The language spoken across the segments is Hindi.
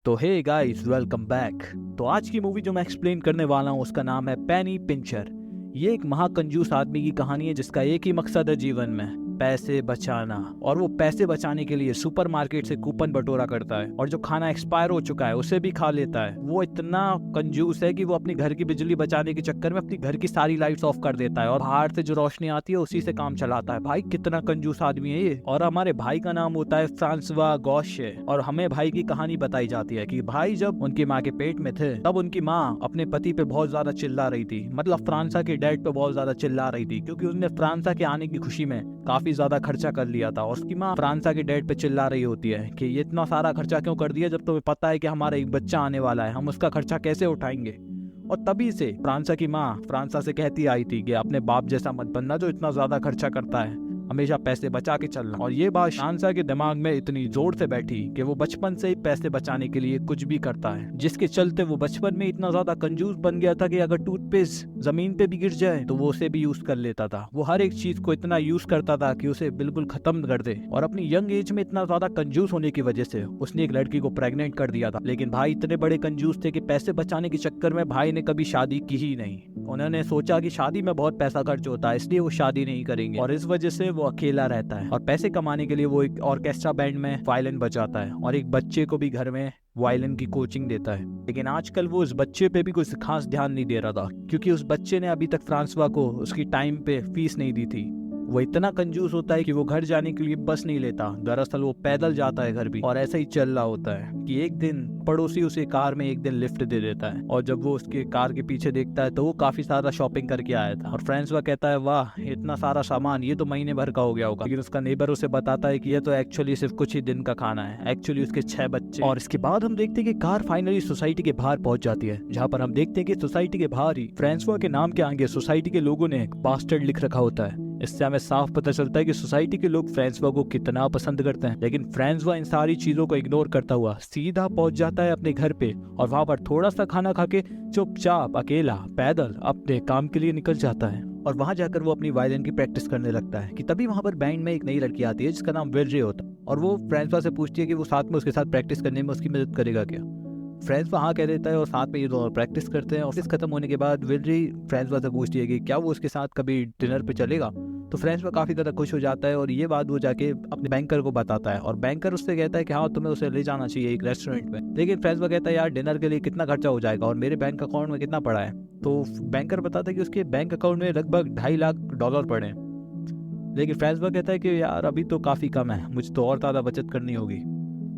तो हे गाइस, वेलकम बैक। तो आज की मूवी जो मैं एक्सप्लेन करने वाला हूँ उसका नाम है पेनी पिंचर। ये एक महाकंजूस आदमी की कहानी है जिसका एक ही मकसद है जीवन में, पैसे बचाना। और वो पैसे बचाने के लिए सुपरमार्केट से कूपन बटोरा करता है और जो खाना एक्सपायर हो चुका है उसे भी खा लेता है। वो इतना कंजूस है कि वो अपने घर की बिजली बचाने के चक्कर में अपनी घर की सारी लाइट्स ऑफ कर देता है और बाहर से जो रोशनी आती है उसी से काम चलाता है। भाई कितना कंजूस आदमी है ये। और हमारे भाई का नाम होता है फ्रांसवा गॉशे। और हमें भाई की कहानी बताई जाती है कि भाई जब उनकी माँ के पेट में थे तब उनकी माँ अपने पति पे बहुत ज्यादा चिल्ला रही थी, मतलब फ्रांसा के डैड पे बहुत ज्यादा चिल्ला रही थी, क्योंकि उसने फ्रांसा के आने की खुशी में काफी ज्यादा खर्चा कर लिया था। और उसकी माँ फ्रांसा के डैड पे चिल्ला रही होती है कि ये इतना सारा खर्चा क्यों कर दिया, जब तुम्हें पता है कि हमारा एक बच्चा आने वाला है, हम उसका खर्चा कैसे उठाएंगे। और तभी से फ्रांसा की माँ फ्रांसा से कहती आई थी कि अपने बाप जैसा मत बनना जो इतना ज्यादा खर्चा करता है, हमेशा पैसे बचा के चलना। और ये बात फ्रांसा के दिमाग में इतनी जोर से बैठी कि वो बचपन से ही पैसे बचाने के लिए कुछ भी करता है, जिसके चलते वो बचपन में इतना ज्यादा कंजूस बन गया था कि अगर टूथपेस्ट जमीन पे भी गिर जाए तो वो उसे भी यूज कर लेता था। वो हर एक चीज को इतना यूज करता था कि उसे बिल्कुल खत्म कर दे। और अपनी यंग एज में इतना ज्यादा कंजूस होने की वजह से उसने एक लड़की को प्रेग्नेंट कर दिया था। लेकिन भाई इतने बड़े कंजूस थे कि पैसे बचाने के चक्कर में भाई ने कभी शादी की ही नहीं। उन्होंने सोचा कि शादी में बहुत पैसा खर्च होता है, इसलिए वो शादी नहीं करेंगे। और इस वजह से वो अकेला रहता है और पैसे कमाने के लिए वो एक ऑर्केस्ट्रा बैंड में वायलिन बजाता है और एक बच्चे को भी घर में वायलिन की कोचिंग देता है। लेकिन आजकल वो उस बच्चे पे भी कुछ खास ध्यान नहीं दे रहा था, क्योंकि उस बच्चे ने अभी तक फ्रांसवा को उसकी टाइम पे फीस नहीं दी थी। वो इतना कंजूस होता है कि वो घर जाने के लिए बस नहीं लेता, दरअसल वो पैदल जाता है घर भी। और ऐसा ही चल रहा होता है कि एक दिन पड़ोसी उसे कार में एक दिन लिफ्ट दे देता है और जब वो उसके कार के पीछे देखता है तो वो काफी सारा शॉपिंग करके आया था। और फ्रांसवा कहता है वाह इतना सारा सामान, ये तो महीने भर का हो गया होगा। लेकिन उसका नेबर उसे बताता है कि ये तो एक्चुअली सिर्फ कुछ ही दिन का खाना है, एक्चुअली उसके 6 बच्चे। और इसके बाद हम देखते हैं कि कार फाइनली सोसाइटी के बाहर पहुंच जाती है, जहाँ पर हम देखते हैं कि सोसाइटी के बाहर ही फ्रांसवा के नाम के आगे सोसाइटी के लोगों ने बास्टर्ड लिख रखा होता है। इससे हमें साफ पता चलता है कि सोसाइटी के लोग फ्रांसवा को कितना पसंद करते हैं। लेकिन फ्रांसवा इन सारी चीजों को इग्नोर करता हुआ सीधा पहुंच जाता है अपने घर पे और वहां पर थोड़ा सा खाना खा के चुपचाप अकेला पैदल अपने काम के लिए निकल जाता है। और वहां जाकर वो अपनी वायलिन की प्रैक्टिस करने लगता है कि तभी वहां पर बैंड में एक नई लड़की आती है जिसका नाम वेलरे होता है। और वो फ्रांसवा से पूछती है कि वो साथ में उसके साथ प्रैक्टिस करने में उसकी मदद करेगा क्या। फ्रांसवा हाँ कह देता है और साथ में ये दोनों प्रैक्टिस करते हैं। ऑफिस खत्म होने के बाद वेलरी फ्रांसवा से पूछती है कि क्या वो उसके साथ कभी डिनर पे चलेगा। तो फ्रांसवा काफी ज्यादा खुश हो जाता है और ये बात वो जाके अपने बैंकर को बताता है और बैंकर उससे कहता है कि हाँ तुम्हें उसे ले जाना चाहिए एक रेस्टोरेंट में। लेकिन फ्रांसवा कहता है यार डिनर के लिए कितना खर्चा हो जाएगा और मेरे बैंक अकाउंट में कितना पड़ा है। तो बैंकर बताता है कि उसके बैंक अकाउंट में लगभग $2.5 लाख पड़े हैं। लेकिन फ्रांसवा कहता है कि यार अभी तो काफी कम है, मुझे तो और ज्यादा बचत करनी होगी।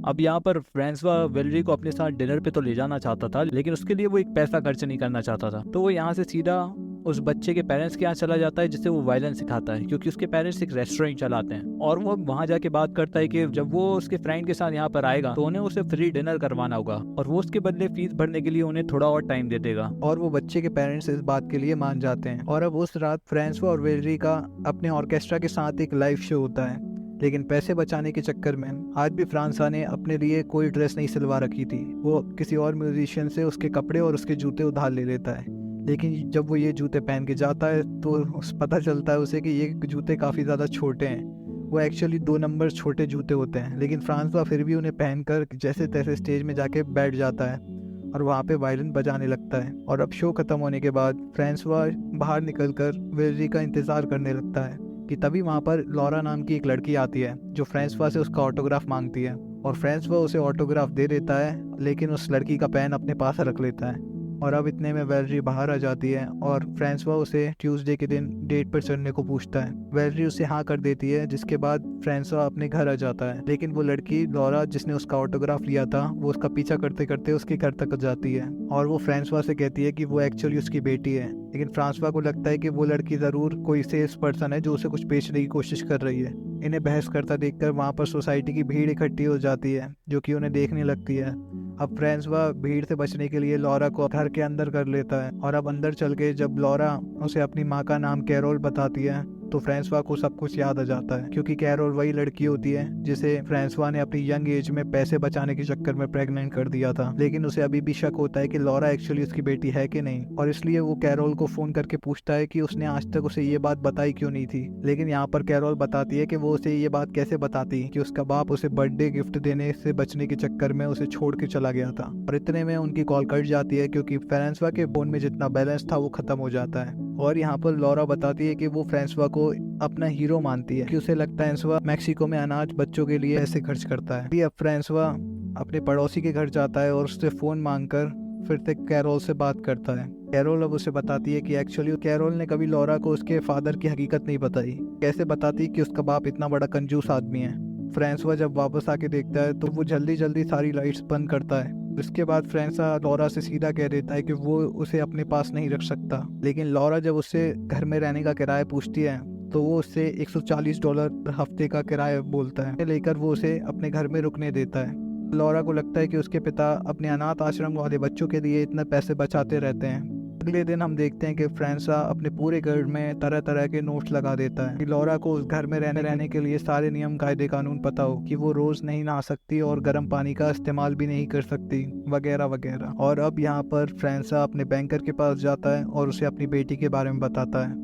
अब यहाँ पर फ्रांसवा वेलरी को अपने साथ डिनर पे तो ले जाना चाहता था, लेकिन उसके लिए वो एक पैसा खर्च नहीं करना चाहता था। तो वो यहाँ से सीधा उस बच्चे के पेरेंट्स के यहाँ चला जाता है जिसे वो वायलिन सिखाता है, क्योंकि उसके पेरेंट्स एक रेस्टोरेंट चलाते हैं। और वो वहाँ जाके बात करता है कि जब वो उसके फ्रेंड के साथ यहाँ पर आएगा तो उन्हें उसे फ्री डिनर करवाना होगा और वो उसके बदले फीस भरने के लिए उन्हें थोड़ा और टाइम दे देगा। और वो बच्चे के पेरेंट्स इस बात के लिए मान जाते हैं। और अब उस रात फ्रांसवा और वेलरी का अपने ऑर्केस्ट्रा के साथ एक लाइव शो होता है। लेकिन पैसे बचाने के चक्कर में आज भी फ्रांसा ने अपने लिए कोई ड्रेस नहीं सिलवा रखी थी। वो किसी और म्यूजिशियन से उसके कपड़े और उसके जूते उधार ले लेता है। लेकिन जब वो ये जूते पहन के जाता है तो पता चलता है उसे कि ये जूते काफ़ी ज़्यादा छोटे हैं। वो एक्चुअली 2 नंबर छोटे जूते होते हैं। लेकिन फ्रांसवा फिर भी उन्हें पहनकर जैसे तैसे स्टेज में जाके बैठ जाता है और वहाँ पे वायलिन बजाने लगता है। और अब शो खत्म होने के बाद फ्रांसवा बाहर निकलकर वेलरी का इंतज़ार करने लगता है कि तभी वहाँ पर लॉरा नाम की एक लड़की आती है जो फ्रांसवा से उसका ऑटोग्राफ मांगती है। और फ्रांसवा उसे ऑटोग्राफ दे देता है, लेकिन उस लड़की का पेन अपने पास रख लेता है। और अब इतने में वेलरी बाहर आ जाती है और फ्रांसवा उसे ट्यूसडे के दिन डेट पर चलने को पूछता है। वेलरी उसे हाँ कर देती है, जिसके बाद फ्रांसवा अपने घर आ जाता है। लेकिन वो लड़की लॉरा जिसने उसका ऑटोग्राफ लिया था वो उसका पीछा करते करते उसके घर तक जाती है और वो फ्रांसवा से कहती है कि वो एक्चुअली उसकी बेटी है। लेकिन फ्रांसवा को लगता है कि वो लड़की जरूर कोई सेल्स पर्सन है जो उसे कुछ बेचने की कोशिश कर रही है। इन्हें बहस करता देखकर वहाँ पर सोसाइटी की भीड़ इकट्ठी हो जाती है जो कि उन्हें देखने लगती है। अब फ्रांसवा भीड़ से बचने के लिए लॉरा को घर के अंदर कर लेता है। और अब अंदर चल के जब लॉरा उसे अपनी माँ का नाम कैरोल बताती है तो फ्रांसवा को सब कुछ याद आ जाता है, क्योंकि कैरोल वही लड़की होती है जिसे फ्रांसवा ने अपनी यंग एज में पैसे बचाने के चक्कर में प्रेग्नेंट कर दिया था। लेकिन उसे अभी भी शक होता है कि लॉरा एक्चुअली उसकी बेटी है कि नहीं, और इसलिए वो कैरोल को फोन करके पूछता है कि उसने आज तक उसे ये बात बताई क्यों नहीं थी। लेकिन यहाँ पर कैरोल बताती है कि वो उसे ये बात कैसे बताती कि उसका बाप उसे बर्थडे गिफ्ट देने से बचने के चक्कर में उसे छोड़ के चला गया था। और इतने में उनकी कॉल कट जाती है, क्योंकि फ्रांसवा के फोन में जितना बैलेंस था वो खत्म हो जाता है। और यहाँ पर लॉरा बताती है कि वो फ्रांसवा को अपना हीरो मानती है, कि उसे लगता है फ्रांसवा मैक्सिको में अनाज बच्चों के लिए पैसे खर्च करता है। अब फ्रांसवा अपने पड़ोसी के घर जाता है और उससे फोन मांगकर फिर से कैरोल से बात करता है। कैरोल अब उसे बताती है कि एक्चुअली कैरोल ने कभी लॉरा को उसके फादर की हकीकत नहीं बताई। कैसे बताती कि उसका बाप इतना बड़ा कंजूस आदमी है। फ्रांसवा जब वापस आके देखता है तो वो जल्दी जल्दी सारी लाइट्स बंद करता है। इसके बाद फ्रांसवा लॉरा से सीधा कह देता है कि वो उसे अपने पास नहीं रख सकता। लेकिन लॉरा जब उससे घर में रहने का किराया पूछती है तो वो उससे $140 हफ्ते का किराया बोलता है, लेकर वो उसे अपने घर में रुकने देता है। लॉरा को लगता है कि उसके पिता अपने अनाथ आश्रम वाले बच्चों के लिए इतने पैसे बचाते रहते हैं। अगले दिन हम देखते हैं कि फ्रांसवा अपने पूरे घर में तरह तरह के नोट्स लगा देता है कि लॉरा को उस घर में रहने के लिए सारे नियम कायदे कानून पता हो, कि वो रोज नहीं नहा सकती और गर्म पानी का इस्तेमाल भी नहीं कर सकती, वगैरह वगैरह। और अब यहाँ पर फ्रांसवा अपने बैंकर के पास जाता है और उसे अपनी बेटी के बारे में बताता है।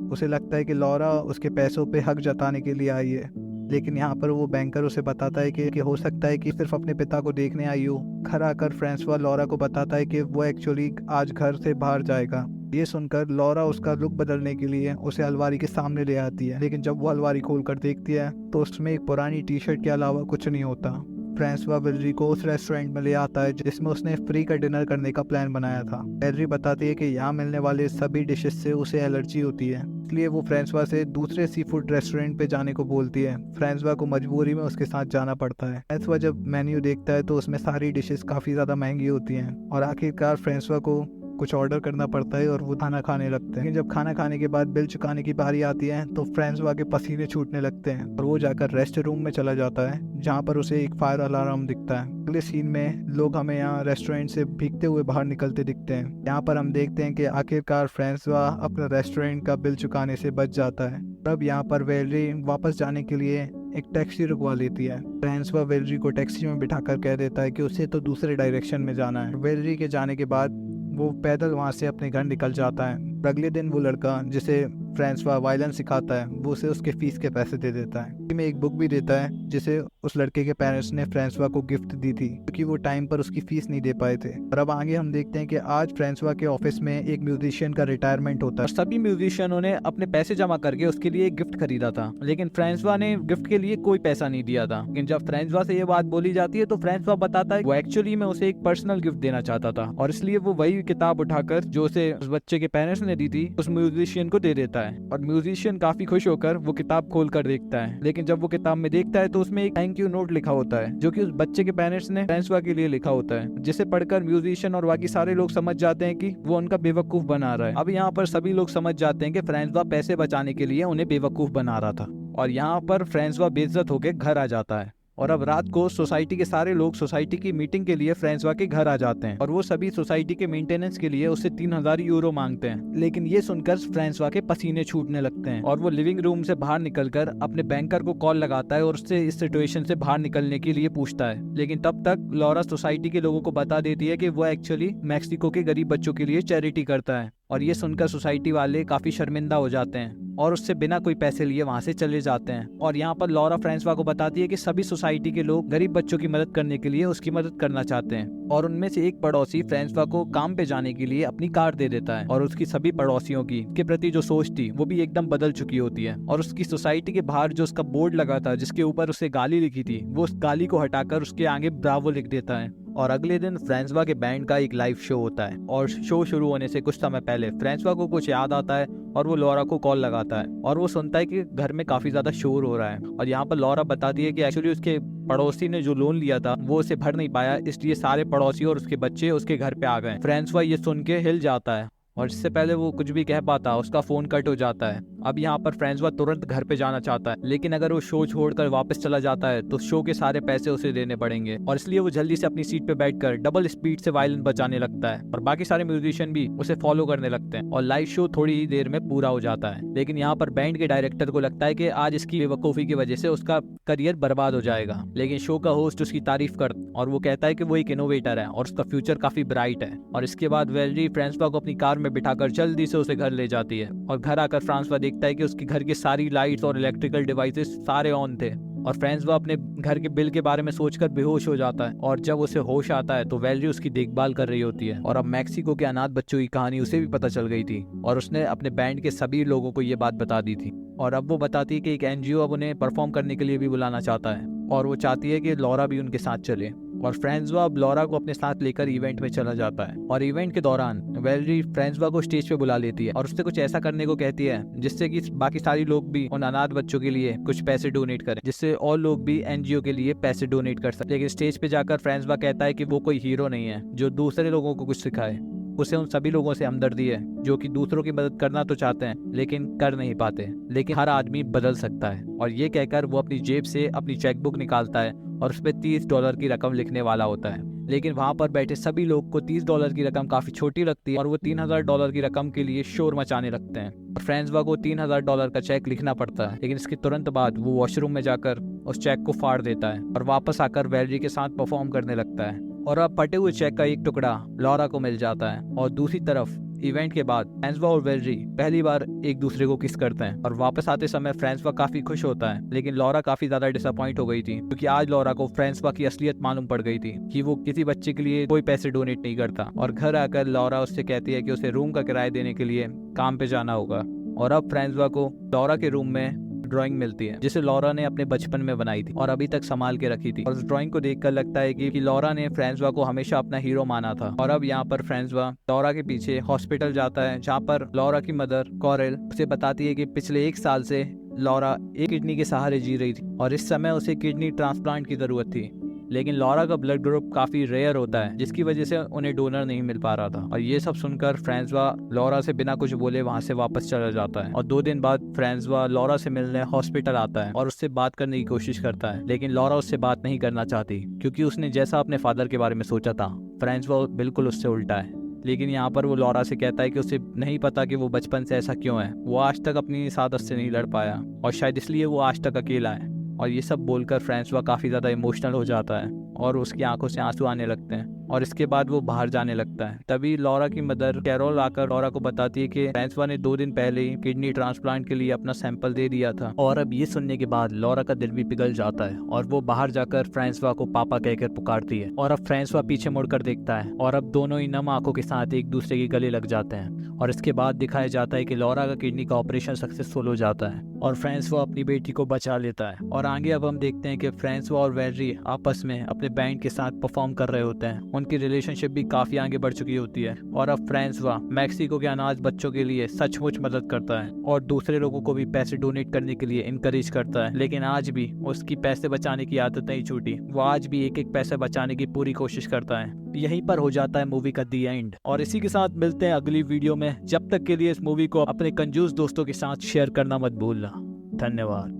उसे लगता है कि लॉरा उसके पैसों पे हक जताने के लिए आई है। लेकिन यहाँ पर वो बैंकर उसे बताता है कि हो सकता है कि सिर्फ अपने पिता को देखने आई हो। घर आकर फ्रांसवा लॉरा को बताता है कि वो एक्चुअली आज घर से बाहर जाएगा। ये सुनकर लॉरा उसका लुक बदलने के लिए उसे अलमारी के सामने ले आती है। लेकिन जब वो अलमारी खोलकर देखती है तो उसमें एक पुरानी टी शर्ट के अलावा कुछ नहीं होता। फ्रांसवा वेलरी को उस रेस्टोरेंट में ले आता है जिसमें उसने फ्री का डिनर करने का प्लान बनाया था। वेलरी बताती है कि यहाँ मिलने वाले सभी डिशेस से उसे एलर्जी होती है, इसलिए वो फ्रांसवा से दूसरे सी फूड रेस्टोरेंट पे जाने को बोलती है। फ्रांसवा को मजबूरी में उसके साथ जाना पड़ता है। फ्रांसवा जब मेन्यू देखता है तो उसमें सारी डिशेस काफी ज्यादा महंगी होती हैं और आखिरकार फ्रांसवा को कुछ ऑर्डर करना पड़ता है और वो खाना खाने लगते हैं। लेकिन जब खाना खाने के बाद बिल चुकाने की बारी आती है तो फ्रांसवा के पसीने छूटने लगते हैं और वो जाकर रेस्ट रूम में चला जाता है, जहाँ पर उसे एक फायर अलार्म दिखता है। अगले सीन में लोग हमें यहाँ रेस्टोरेंट से भीगते हुए बाहर निकलते दिखते हैं। यहाँ पर हम देखते हैं कि आखिरकार फ्रांसवा अपने रेस्टोरेंट का बिल चुकाने से बच जाता है। तब यहाँ पर वेलरी वापस जाने के लिए एक टैक्सी रुकवा लेती है। फ्रांसवा वेलरी को टैक्सी में बिठाकर कह देता है कि उसे तो दूसरे डायरेक्शन में जाना है। वेलरी के जाने के बाद वो पैदल वहाँ से अपने घर निकल जाता है। अगले दिन वो लड़का जिसे फ्रांसवा वायलिन सिखाता है वो उसे उसके फीस के पैसे दे देता है। में एक बुक भी देता है जिसे उस लड़के के पेरेंट्स ने फ्रांसवा को गिफ्ट दी थी, क्योंकि वो टाइम पर उसकी फीस नहीं दे पाए थे। और अब आगे हम देखते हैं कि आज फ्रांसवा के ऑफिस में एक म्यूजिशियन का रिटायरमेंट होता है। सभी म्यूजिशियनों ने अपने पैसे जमा करके उसके लिए एक गिफ्ट खरीदा था, लेकिन फ्रांसवा ने गिफ्ट के लिए कोई पैसा नहीं दिया था। लेकिन जब फ्रांसवा से ये बात बोली जाती है तो फ्रांसवा बताता है वो एक्चुअली में उसे एक पर्सनल गिफ्ट देना चाहता था और इसलिए वो वही किताब उठाकर जो उसे उस बच्चे के पेरेंट्स ने दी थी उस म्यूजिशियन को दे देता है। और म्यूजिशियन काफी खुश होकर वो किताब खोल कर देखता है, लेकिन जब वो किताब में देखता है तो उसमें एक थैंक यू नोट लिखा होता है जो कि उस बच्चे के पेरेंट्स ने फ्रांसवा के लिए लिखा होता है, जिसे पढ़कर म्यूजिशियन और बाकी सारे लोग समझ जाते हैं कि वो उनका बेवकूफ बना रहा है। अब यहाँ पर सभी लोग समझ जाते हैं कि फ्रांसवा पैसे बचाने के लिए उन्हें बेवकूफ बना रहा था और यहाँ पर फ्रांसवा बेइज्जत होकर घर आ जाता है। और अब रात को सोसाइटी के सारे लोग सोसाइटी की मीटिंग के लिए फ्रांसवा के घर आ जाते हैं और वो सभी सोसाइटी के मेंटेनेंस के लिए उससे 3000 यूरो मांगते हैं। लेकिन ये सुनकर फ्रांसवा के पसीने छूटने लगते हैं और वो लिविंग रूम से बाहर निकलकर अपने बैंकर को कॉल लगाता है और उससे इस सिचुएशन से बाहर निकलने के लिए पूछता है। लेकिन तब तक लॉरा सोसाइटी के लोगों को बता देती है कि वो एक्चुअली मैक्सिको के गरीब बच्चों के लिए चैरिटी करता है और ये सुनकर सोसाइटी वाले काफी शर्मिंदा हो जाते हैं और उससे बिना कोई पैसे लिए वहाँ से चले जाते हैं। और यहाँ पर लॉरा फ्रांसवा को बताती है कि सभी सोसाइटी के लोग गरीब बच्चों की मदद करने के लिए उसकी मदद करना चाहते हैं और उनमें से एक पड़ोसी फ्रांसवा को काम पे जाने के लिए अपनी कार दे देता है और उसकी सभी पड़ोसियों की के प्रति जो सोच थी वो भी एकदम बदल चुकी होती है और उसकी सोसाइटी के बाहर जो उसका बोर्ड लगा था जिसके ऊपर उसे गाली लिखी थी वो उस गाली को हटाकर उसके आगे ब्रावो लिख देता है। और अगले दिन फ्रांसवा के बैंड का एक लाइव शो होता है और शो शुरू होने से कुछ समय पहले फ्रांसवा को कुछ याद आता है और वो लॉरा को कॉल लगाता है और वो सुनता है कि घर में काफी ज्यादा शोर हो रहा है। और यहाँ पर लॉरा बताती है कि एक्चुअली उसके पड़ोसी ने जो लोन लिया था वो उसे भर नहीं पाया, इसलिए सारे पड़ोसी और उसके बच्चे उसके घर पे आ गए। फ्रांसवा ये सुन के हिल जाता है और इससे पहले वो कुछ भी कह पाता उसका फोन कट हो जाता है। अब यहाँ पर फ्रांसवा तुरंत घर पे जाना चाहता है, लेकिन अगर वो शो छोड़कर वापस चला जाता है तो शो के सारे पैसे उसे देने पड़ेंगे, और इसलिए वो जल्दी से अपनी सीट पे बैठकर डबल स्पीड से वायलिन बजाने लगता है और बाकी सारे म्यूजिशियन भी उसे फॉलो करने लगते हैं और लाइव शो थोड़ी ही देर में पूरा हो जाता है। लेकिन यहाँ पर बैंड के डायरेक्टर को लगता है कि आज इसकी बेवकूफी की वजह से उसका करियर बर्बाद हो जाएगा, लेकिन शो का होस्ट उसकी तारीफ कर और वो कहता है कि वो एक इनोवेटर है और उसका फ्यूचर काफी ब्राइट है। और इसके बाद वेलरी फ्रांसवा को अपनी कार में बिठाकर जल्दी से उसे घर ले जाती है और घर आकर फ्रांसवा देखता है कि उसके घर की सारी लाइट्स और इलेक्ट्रिकल डिवाइसेस सारे ऑन थे और फ्रांसवा अपने घर के बिल के बारे में सोचकर बेहोश हो जाता है। और जब उसे होश आता है तो वेलरी उसकी देखभाल कर रही होती है और अब मैक्सिको के अनाथ बच्चों की कहानी उसे भी पता चल गई थी और उसने अपने बैंड के सभी लोगों को ये बात बता दी थी। और अब वो बताती है कि एक एनजीओ अब उन्हें परफॉर्म करने के लिए भी बुलाना चाहता है और वो चाहती है कि लॉरा भी उनके साथ चले। और फ्रांसवा अब लॉरा को अपने साथ लेकर इवेंट में चला जाता है और इवेंट के दौरान वेलरी फ्रांसवा को स्टेज पे बुला लेती है और उससे कुछ ऐसा करने को कहती है जिससे कि बाकी सारे लोग भी उन अनाथ बच्चों के लिए कुछ पैसे डोनेट करें, जिससे और लोग भी एनजीओ के लिए पैसे डोनेट कर सकें। लेकिन स्टेज पे जाकर फ्रांसवा कहता है कि वो कोई हीरो नहीं है जो दूसरे लोगों को कुछ सिखाए, उसे उन सभी लोगों से हमदर्दी है जो कि दूसरों की मदद करना तो चाहते हैं लेकिन कर नहीं पाते, लेकिन हर आदमी बदल सकता है। और ये कहकर वो अपनी जेब से अपनी चेकबुक निकालता है और उस पर $30 की रकम लिखने वाला होता है। लेकिन वहां पर बैठे सभी लोग को $30 की रकम काफी छोटी लगती है और वो $3000 की रकम के लिए शोर मचाने लगते हैं और फ्रांसवा को $3000 का चेक लिखना पड़ता है। लेकिन इसके तुरंत बाद वो वॉशरूम में जाकर उस चेक को फाड़ देता है और वापस आकर वेलरी के साथ परफॉर्म करने लगता है और अब फटे हुए चेक का एक टुकड़ा लॉरा को मिल जाता है। और दूसरी तरफ इवेंट के बाद फ्रांसवा और वेलरी पहली बार एक दूसरे को किस करते हैं और वापस आते समय फ्रांसवा काफी खुश होता है, लेकिन लॉरा काफी ज्यादा डिसअपॉइंट हो गई थी क्योंकि आज लॉरा को फ्रांसवा की असलियत मालूम पड़ गई थी कि वो किसी बच्चे के लिए कोई पैसे डोनेट नहीं करता। और घर आकर लॉरा उससे कहती है कि उसे रूम का किराया देने के लिए काम पे जाना होगा। और अब फ्रांसवा को लॉरा के रूम में ड्राइंग मिलती है जिसे लॉरा ने अपने बचपन में बनाई थी और अभी तक संभाल के रखी थी। और उस ड्राइंग को देखकर लगता है कि लॉरा ने फ्रांसवा को हमेशा अपना हीरो माना था। और अब यहाँ पर फ्रांसवा लॉरा के पीछे हॉस्पिटल जाता है जहाँ पर लॉरा की मदर कॉरेल उसे बताती है कि पिछले 1 साल से लॉरा एक किडनी के सहारे जी रही थी और इस समय उसे किडनी ट्रांसप्लांट की जरूरत थी, लेकिन लॉरा का ब्लड ग्रुप काफी रेयर होता है जिसकी वजह से उन्हें डोनर नहीं मिल पा रहा था। और ये सब सुनकर फ्रांसवा लॉरा से बिना कुछ बोले वहां से वापस चला जाता है और 2 दिन बाद फ्रांसवा लॉरा से मिलने हॉस्पिटल आता है और उससे बात करने की कोशिश करता है, लेकिन लॉरा उससे बात नहीं करना चाहती क्योंकि उसने जैसा अपने फादर के बारे में सोचा था फ्रांसवा बिल्कुल उससे उल्टा है। लेकिन यहाँ पर वो लॉरा से कहता है कि उसे नहीं पता कि वो बचपन से ऐसा क्यों है, वो आज तक अपनी सादत से नहीं लड़ पाया और शायद इसलिए वो आज तक अकेला है। और ये सब बोलकर फ्रांसवा काफी ज्यादा इमोशनल हो जाता है और उसकी आंखों से आंसू आने लगते हैं और इसके बाद वो बाहर जाने लगता है। तभी लॉरा की मदर कैरोल आकर लॉरा को बताती है कि फ्रांसवा ने 2 दिन पहले ही किडनी ट्रांसप्लांट के लिए अपना सैंपल दे दिया था। और अब ये सुनने के बाद लॉरा का दिल भी पिघल जाता है और वो बाहर जाकर फ्रांसवा को पापा कहकर पुकारती है। और अब फ्रांसवा पीछे मुड़कर देखता है और अब दोनों ही नम आंखों के साथ एक दूसरे के गले लग जाते हैं। और इसके बाद दिखाया जाता है कि लॉरा का किडनी का ऑपरेशन सक्सेसफुल हो जाता है और फ्रांसवा अपनी बेटी को बचा लेता है। और आगे अब हम देखते हैं कि फ्रांसवा और वेलरी आपस में अपने बैंड के साथ परफॉर्म कर रहे होते हैं। उनकी रिलेशनशिप भी काफी आगे बढ़ चुकी होती है और अब फ्रांसवा मैक्सिको के अनाथ बच्चों के लिए सचमुच मदद करता है और दूसरे लोगों को भी पैसे डोनेट करने के लिए इनकरेज करता है। लेकिन आज भी उसकी पैसे बचाने की आदत नहीं छूटी, वो आज भी एक एक पैसे बचाने की पूरी कोशिश करता है। यहीं पर हो जाता है मूवी का दी एंड। और इसी के साथ मिलते हैं अगली वीडियो में। जब तक के लिए इस मूवी को अपने कंजूस दोस्तों के साथ शेयर करना मत भूलना। धन्यवाद।